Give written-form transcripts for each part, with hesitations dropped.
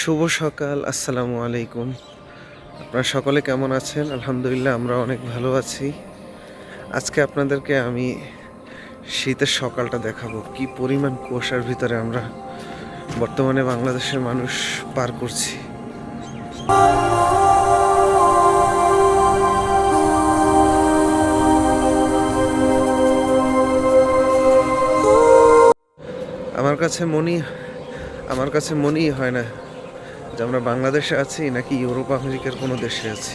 শুভ সকাল, আসসালামু আলাইকুম। আপনারা সকলে কেমন আছেন? আলহামদুলিল্লাহ আমরা অনেক ভালো আছি। আজকে আপনাদেরকে আমি শীতের সকালটা দেখাবো, কি পরিমাণ কুয়াশার ভিতরে আমরা বর্তমানে বাংলাদেশের মানুষ পার করছি। আমার কাছে মনেই হয় না যে আমরা বাংলাদেশে আছি নাকি ইউরোপ আমেরিকার কোনো দেশে আছি।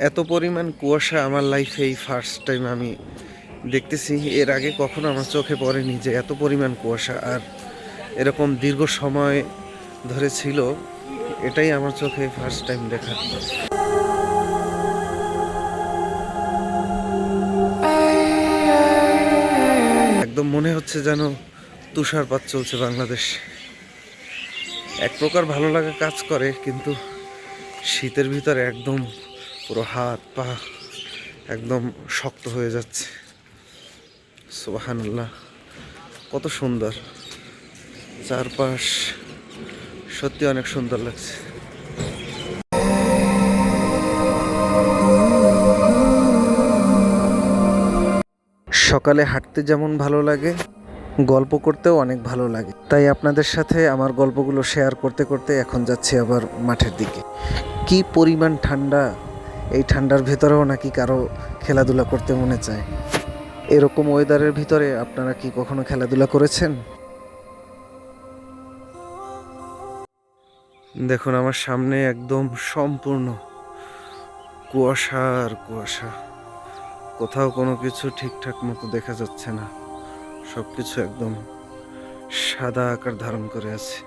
এত পরিমাণ কুয়াশা আমার লাইফে এই ফার্স্ট টাইম আমি দেখতেছি। এর আগে কখনো আমার চোখে পড়েনি যে এত পরিমাণ কুয়াশা আর এরকম দীর্ঘ সময় ধরে ছিল। এটাই আমার চোখে ফার্স্ট টাইম দেখা। একদম মনে হচ্ছে যেন তুষারপাত চলছে বাংলাদেশ। এক প্রকার ভালো লাগা কাজ করে, কিন্তু শীতের ভিতরে একদম পুরো হাত পা একদম শক্ত হয়ে যাচ্ছে। সুবহানাল্লাহ, কত সুন্দর চারপাশ, সত্যি অনেক সুন্দর লাগছে। সকালে হাঁটতে যেমন ভালো লাগে, গল্প করতেও অনেক ভালো লাগে। তাই আপনাদের সাথে আমার গল্পগুলো শেয়ার করতে করতে এখন যাচ্ছি আবার মাঠের দিকে। কি পরিমাণ ঠান্ডা! এই ঠান্ডার ভেতরেও নাকি কারো খেলাধুলা করতে মনে চায়। এরকম ওয়েদারের ভিতরে আপনারা কি কখনো খেলাধুলা করেছেন? দেখুন, আমার সামনে একদম সম্পূর্ণ কুয়াশা আর কুয়াশা। কোথাও কোনো কিছু ঠিকঠাক মতো দেখা যাচ্ছে না, সব কিছু একদম সাদা আকার ধারণ করে আছে।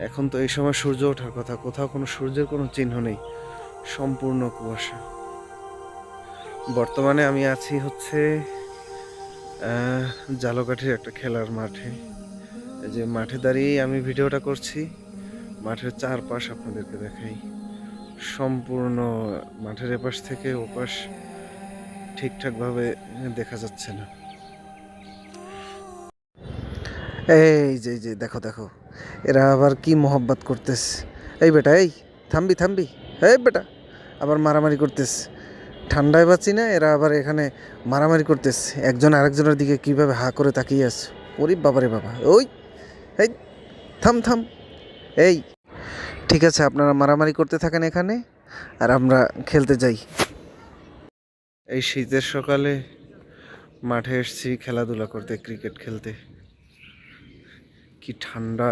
এখন তো এই সময় সূর্য ওঠার কথা, কোথাও কোনো সূর্যের কোনো চিহ্ন নেই, সম্পূর্ণ কুয়াশা। বর্তমানে আমি আছি হচ্ছে জালকাঠির একটা খেলার মাঠে। এই যে মাঠে দাঁড়িয়েই আমি ভিডিওটা করছি। মাঠের চারপাশ আপনাদেরকে দেখাই। সম্পূর্ণ মাঠের এপাশ থেকে ওপাশ ঠিকঠাকভাবে দেখা যাচ্ছে না। এই যে দেখো দেখো, এরা আবার কি মোহব্বত করতেছে। এই বেটা, এই থামবি থামবি, এই বেটা আবার মারামারি করতেছে। ঠান্ডায় বাঁচি না, এরা আবার এখানে মারামারি করতেছে। একজন আরেকজনের দিকে কিভাবে হা করে তাকিয়ে আছে। ওরে বাবারে বাবা, ওই এই থাম থাম। এই ঠিক আছে, আপনারা মারামারি করতে থাকেন এখানে, আর আমরা খেলতে যাই। এই শীতের সকালে মাঠে এসেছি খেলাধুলা করতে, ক্রিকেট খেলতে। কি ঠান্ডা,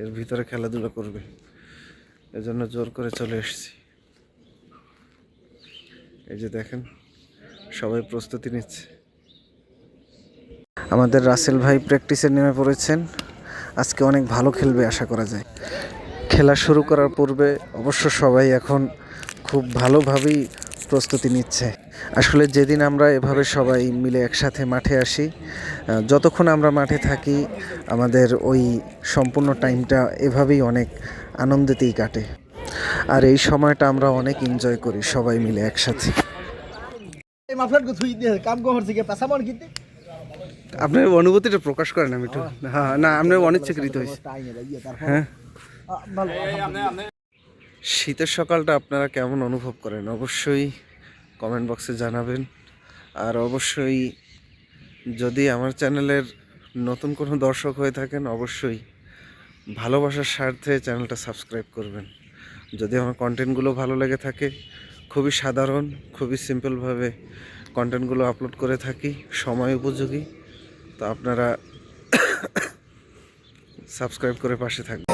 এর ভিতরে খেলাধুলা করবে, এজন্য জোর করে চলে এসেছি। এই যে দেখেন, সবাই প্রস্তুতি নিচ্ছে। আমাদের রাসেল ভাই প্র্যাকটিসে নেমে পড়েছেন। আজকে অনেক ভালো খেলবে আশা করা যায়। খেলা শুরু করার পূর্বে অবশ্য সবাই এখন খুব ভালোভাবেই প্রস্তুতি নিচ্ছে। আসলে যেদিন আমরা এভাবে সবাই মিলে একসাথে মাঠে আসি, যতক্ষণ আমরা মাঠে থাকি আমাদের ওই সম্পূর্ণ টাইমটা এভাবেই অনেক আনন্দেতেই কাটে। আর এই সময়টা আমরা অনেক এনজয় করি সবাই মিলে একসাথে। আপনার অনুভূতিটা প্রকাশ করেন, আমি একটু হ্যাঁ না, আপনার অনিচ্ছাকৃত হয়েছে। হ্যাঁ, শীতের সকালটা আপনারা কেমন অনুভব করেন অবশ্যই কমেন্ট বক্সে জানাবেন। আর অবশ্যই যদি আমার চ্যানেলের নতুন কোনো দর্শক হয়ে থাকেন, অবশ্যই ভালোবাসার স্বার্থে চ্যানেলটা সাবস্ক্রাইব করবেন। যদি আমার কন্টেন্টগুলো ভালো লেগে থাকে, খুবই সাধারণ, খুবই সিম্পলভাবে কন্টেন্টগুলো আপলোড করে থাকি, সময় উপযোগী, তো আপনারা সাবস্ক্রাইব করে পাশে থাকবেন।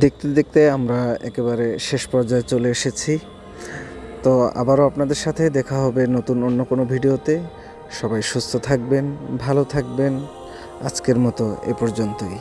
দেখতে দেখতে আমরা একেবারে শেষ পর্যায়ে চলে এসেছি। তো আবারও আপনাদের সাথে দেখা হবে নতুন অন্য কোনো ভিডিওতে। সবাই সুস্থ থাকবেন, ভালো থাকবেন। আজকের মতো এ পর্যন্তই।